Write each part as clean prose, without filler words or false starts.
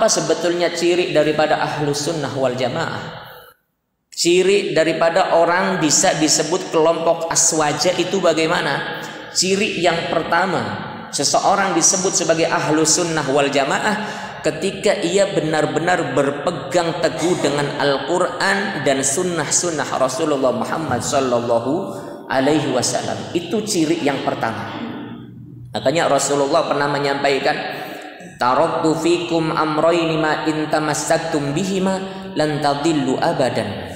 Apa sebetulnya ciri daripada ahlus sunnah wal jamaah? Ciri daripada orang bisa disebut kelompok aswaja itu bagaimana? Ciri yang pertama, seseorang disebut sebagai ahlus sunnah wal jamaah ketika ia benar-benar berpegang teguh dengan Al-Quran dan sunnah-sunnah Rasulullah Muhammad Sallallahu Alaihi Wasallam. Itu ciri yang pertama. Makanya Rasulullah pernah menyampaikan, taraktu fikum amrayni ma in tamassaktum bihima lan tadillu abadan.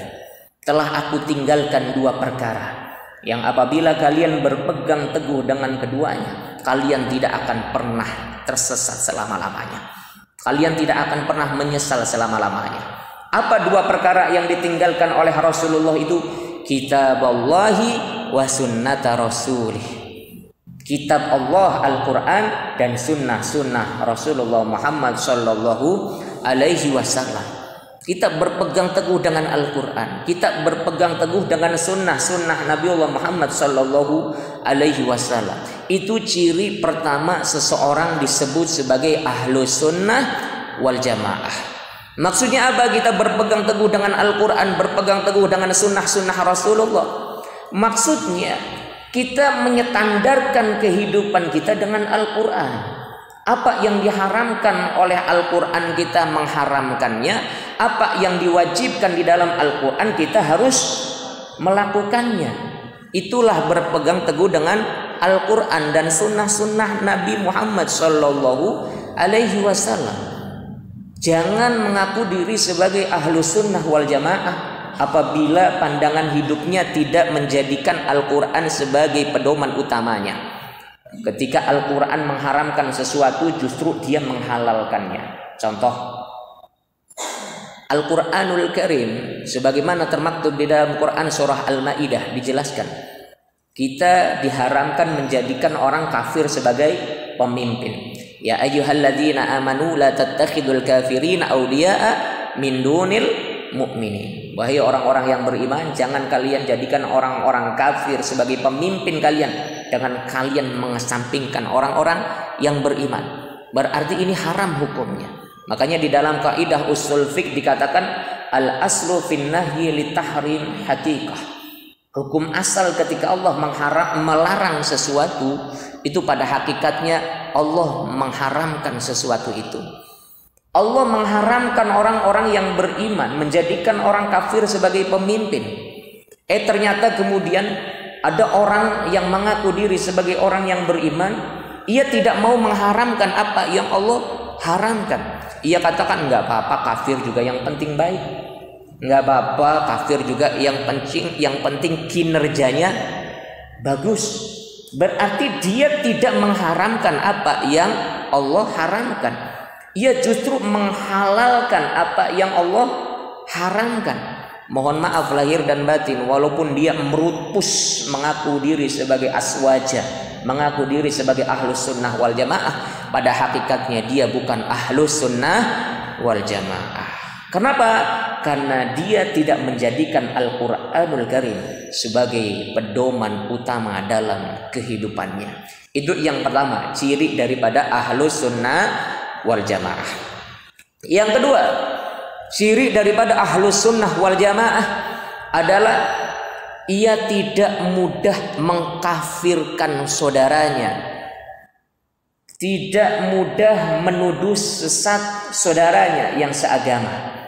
Telah aku tinggalkan dua perkara yang apabila kalian berpegang teguh dengan keduanya, kalian tidak akan pernah tersesat selama-lamanya. Kalian tidak akan pernah menyesal selama-lamanya. Apa dua perkara yang ditinggalkan oleh Rasulullah itu? Kitaballahi wa sunnata rasulih. Kitab Allah Al-Quran dan sunnah-sunnah Rasulullah Muhammad Sallallahu Alaihi Wasallam. Kita berpegang teguh dengan Al-Quran, kita berpegang teguh dengan sunnah-sunnah Nabiullah Muhammad Sallallahu Alaihi Wasallam. Itu ciri pertama seseorang disebut sebagai ahlus sunnah wal jamaah. Maksudnya apa kita berpegang teguh dengan Al-Quran, berpegang teguh dengan sunnah-sunnah Rasulullah? Maksudnya kita menyetandarkan kehidupan kita dengan Al-Quran. Apa yang diharamkan oleh Al-Quran kita mengharamkannya. Apa yang diwajibkan di dalam Al-Quran kita harus melakukannya. Itulah berpegang teguh dengan Al-Quran dan sunnah-sunnah Nabi Muhammad Sallallahu Alaihi Wasallam. Jangan mengaku diri sebagai ahlus sunnah wal jamaah apabila pandangan hidupnya tidak menjadikan Al-Quran sebagai pedoman utamanya. Ketika Al-Quran mengharamkan sesuatu, justru dia menghalalkannya. Contoh, Al-Quranul Karim sebagaimana termaktub di dalam Quran surah Al-Maidah dijelaskan, kita diharamkan menjadikan orang kafir sebagai pemimpin. Ya ayyuhalladzina amanu la tattakhidul kafirina awliya'a min dunil mu'minin. Wahai orang-orang yang beriman, jangan kalian jadikan orang-orang kafir sebagai pemimpin kalian dengan kalian mengesampingkan orang-orang yang beriman. Berarti ini haram hukumnya. Makanya di dalam kaidah usul fiqh dikatakan al aslu fin nahyi li tahrim haqiqah. Hukum asal ketika Allah melarang sesuatu itu pada hakikatnya Allah mengharamkan sesuatu itu. Allah mengharamkan orang-orang yang beriman menjadikan orang kafir sebagai pemimpin. Ternyata kemudian ada orang yang mengaku diri sebagai orang yang beriman, ia tidak mau mengharamkan apa yang Allah haramkan. Ia katakan enggak apa-apa kafir juga yang penting baik. Enggak apa-apa kafir juga yang penting kinerjanya bagus. Berarti dia tidak mengharamkan apa yang Allah haramkan. Ia justru menghalalkan apa yang Allah haramkan. Mohon maaf lahir dan batin, walaupun dia merupus mengaku diri sebagai aswaja, mengaku diri sebagai ahlus sunnah wal jamaah, pada hakikatnya dia bukan ahlus sunnah wal jamaah. Kenapa? Karena dia tidak menjadikan Al-Quranul Karim sebagai pedoman utama dalam kehidupannya. Itu yang pertama, ciri daripada ahlus sunnah wal jamaah. Yang kedua, ciri daripada ahlus sunnah wal jamaah adalah ia tidak mudah mengkafirkan saudaranya, tidak mudah menuduh sesat saudaranya yang seagama.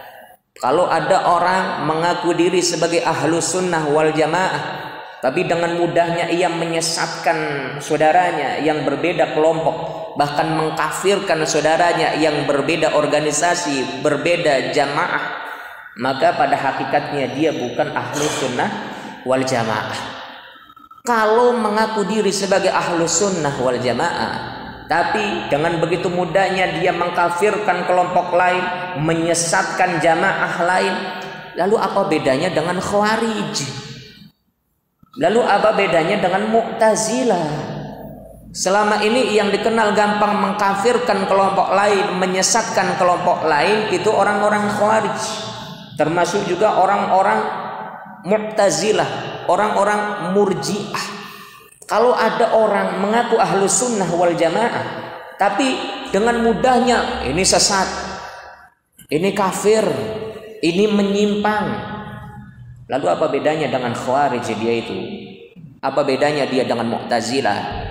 Kalau ada orang mengaku diri sebagai ahlus sunnah wal jamaah, tapi dengan mudahnya ia menyesatkan saudaranya yang berbeda kelompok, bahkan mengkafirkan saudaranya yang berbeda organisasi, berbeda jamaah, maka pada hakikatnya dia bukan ahlus sunnah wal jamaah. Kalau mengaku diri sebagai ahlus sunnah wal jamaah, tapi dengan begitu mudahnya dia mengkafirkan kelompok lain, menyesatkan jamaah lain, lalu apa bedanya dengan Khawarij? Lalu apa bedanya dengan Mu'tazilah? Selama ini yang dikenal gampang mengkafirkan kelompok lain, menyesatkan kelompok lain itu orang-orang Khawarij, termasuk juga orang-orang Mu'tazilah, orang-orang Murji'ah. Kalau ada orang mengaku ahlus sunnah wal jamaah, tapi dengan mudahnya ini sesat, ini kafir, ini menyimpang. Lalu apa bedanya dengan Khawarij dia itu? Apa bedanya dia dengan Mu'tazilah?